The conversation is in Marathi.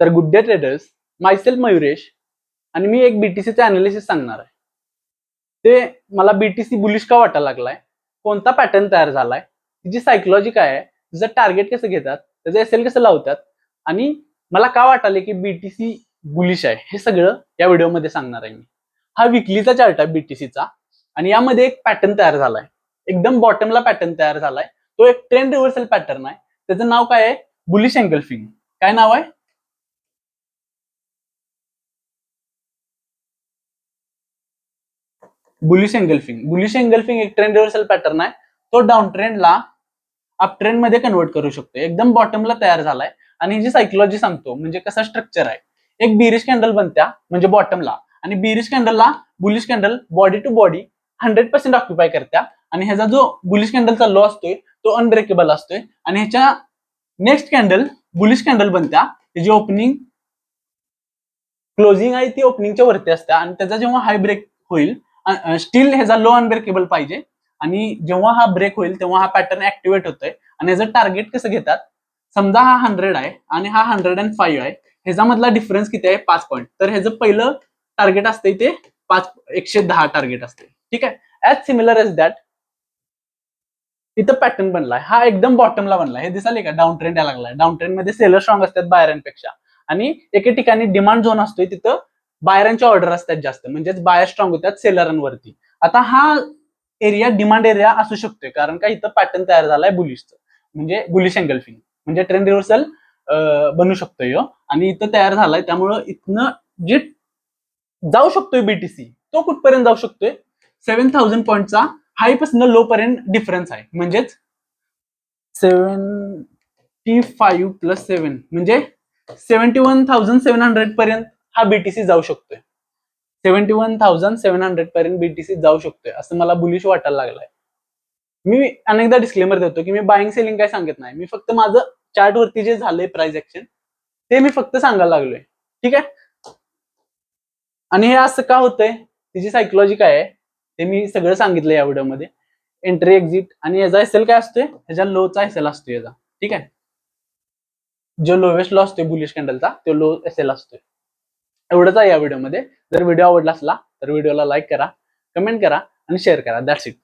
तर good day traders, myself Mayuresh आणि मी एक बीटीसीचे अनालिसिस सांगणार आहे. ते मला बीटीसी बुलिश का वाटायला लागलाय, कोणता पॅटर्न तयार झालाय, तिची सायकोलॉजी काय आहे, तिचं टार्गेट कसं घेतात, त्याचं एसएल कसं लावतात आणि मला का वाटायला की बीटीसी बुलिश आहे, हे सगळं या व्हिडिओमध्ये सांगणार आहे मी. हा विकलीचा चार्ट आहे बीटीसीचा आणि यामध्ये एक पॅटर्न तयार झालाय, एकदम बॉटमला पॅटर्न तयार झालाय. तो एक ट्रेंड रिव्हर्सल पॅटर्न आहे. त्याचं नाव काय आहे? Bullish engulfing. काय नाव आहे? Bullish engulfing. बुलिश एंगल्फिंग एक ट्रेंड रिव्हर्सल पॅटर्न आहे. तो डाऊन ट्रेंडला अप ट्रेंड मध्ये कन्वर्ट करू शकतो. एकदम बॉटमला तयार झालाय आणि ही जी सायकोलॉजी सांगतो म्हणजे कसा स्ट्रक्चर आहे. एक बिरिश कॅन्डल बनत्या म्हणजे बॉटमला, आणि बिरिश कॅन्डलला bullish candle body to body 100% occupy करत्या आणि ह्याचा जो बुलिश कॅन्डलचा लो असतोय तो अनब्रेकेबल असतोय आणि ह्याच्या नेक्स्ट कॅन्डल बुलिश कॅन्डल बनत्या, त्याची ओपनिंग क्लोजिंग आहे ती ओपनिंगच्या वरती असते आणि त्याचा जेव्हा हाय ब्रेक होईल, स्टील ह्याचा लो अनब्रेकेबल पाहिजे आणि जेव्हा हा ब्रेक होईल तेव्हा हा पॅटर्न ऍक्टिव्हेट होतोय. आणि ह्याचं टार्गेट कसं घेतात, समजा हा 100 आहे आणि हा 105 आहे, ह्याचा मधला डिफरन्स किती आहे? 5 पॉईंट. तर ह्याचं पहिलं टार्गेट असते ते 110 टार्गेट असते. ठीक आहे. ऍज सिमिलर एज दॅट इथं पॅटर्न बनलाय, हा एकदम बॉटमला बनलाय. हे दिसाले का? डाऊन ट्रेंड यायला लागलाय. डाऊन ट्रेंड मध्ये सेलर स्ट्रॉंग असतात बायरांपेक्षा आणि एके ठिकाणी डिमांड झोन असतोय, तिथं बायरांच्या ऑर्डर असतात जास्त, म्हणजेच बायर स्ट्रॉंग होतात सेलरांवरती. आता हा एरिया डिमांड एरिया असू शकतोय, कारण का इथं पॅटर्न तयार झालाय बुलिशचं, म्हणजे बुलिश एंगल्फिंग म्हणजे ट्रेंड रिव्हर्सल बनू शकतोय आणि इथं तयार झालाय. त्यामुळं इथनं जे जाऊ शकतोय बीटीसी, तो कुठपर्यंत जाऊ शकतोय? 7000 पॉईंटचा हाय पासून लो पर्यंत डिफरन्स आहे, म्हणजेच 75 प्लस 7 म्हणजे 71,700 पर्यंत हा बीटीसी जाऊ शकतोय. 71,700 पर्यंत बीटीसी जाऊ शकतोय असं मला बुलिश वाटायला लागलाय. मी अनेकदा डिस्क्लेमर देतो की मी बाईंग सेलिंग काय सांगत नाही, मी फक्त माझं चार्ट वरती जे झालंय प्राइस ऍक्शन ते मी फक्त सांगायला लागलोय. ठीक आहे. आणि हे असं का होतंय, तिची सायकोलॉजी काय आहे ते मी सगळं सांगितलं या व्हिडिओमध्ये. एंट्री एक्झिट आणि याचा एसएल काय असतोय, ह्याच्या लोचा एसएल असतो याचा. ठीक आहे. जो लोवेस्ट लो असतोय बुलिश कॅन्डलचा तो लो एसएल असतोय. एवढंच आहे या व्हिडिओमध्ये. जर व्हिडिओ आवडला असला तर व्हिडिओला लाईक करा, कमेंट करा आणि शेअर करा. That's it.